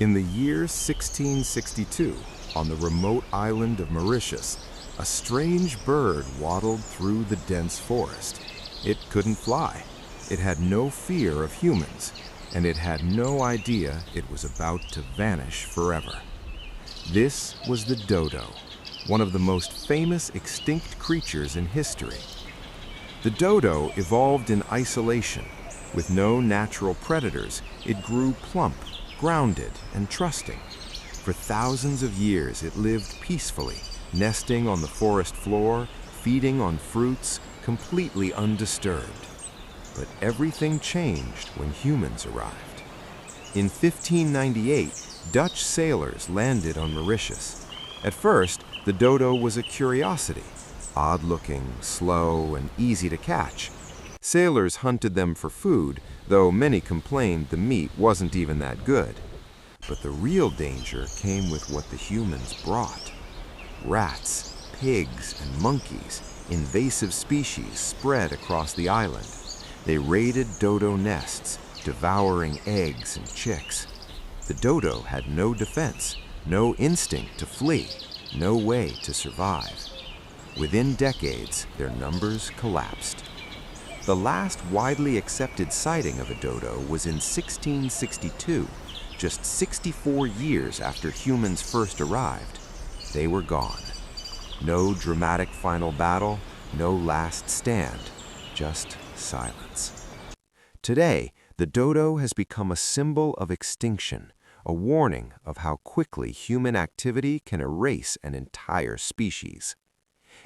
In the year 1662, on the remote island of Mauritius, a strange bird waddled through the dense forest. It couldn't fly, it had no fear of humans, and it had no idea it was about to vanish forever. This was the dodo, one of the most famous extinct creatures in history. The dodo evolved in isolation. With no natural predators, it grew plump, grounded, and trusting. For thousands of years, it lived peacefully, nesting on the forest floor, feeding on fruits, completely undisturbed. But everything changed when humans arrived. In 1598, Dutch sailors landed on Mauritius. At first, the dodo was a curiosity, odd-looking, slow, and easy to catch. Sailors hunted them for food, though many complained the meat wasn't even that good. But the real danger came with what the humans brought. Rats, pigs, and monkeys, invasive species, spread across the island. They raided dodo nests, devouring eggs and chicks. The dodo had no defense, no instinct to flee, no way to survive. Within decades, their numbers collapsed. The last widely accepted sighting of a dodo was in 1662, just 64 years after humans first arrived. They were gone. No dramatic final battle, no last stand, just silence. Today, the dodo has become a symbol of extinction, a warning of how quickly human activity can erase an entire species.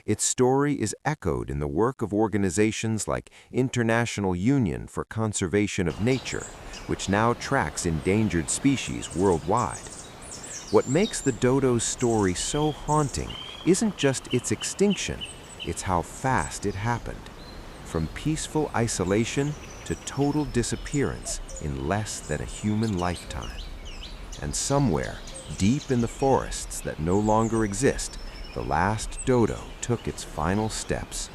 Its story is echoed in the work of organizations like International Union for Conservation of Nature, which now tracks endangered species worldwide. What makes the dodo's story so haunting isn't just its extinction, it's how fast it happened. From peaceful isolation to total disappearance in less than a human lifetime. And somewhere, deep in the forests that no longer exist, the last dodo took its final steps,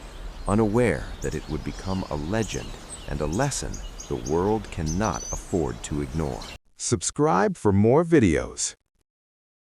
unaware that it would become a legend and a lesson the world cannot afford to ignore. Subscribe for more videos.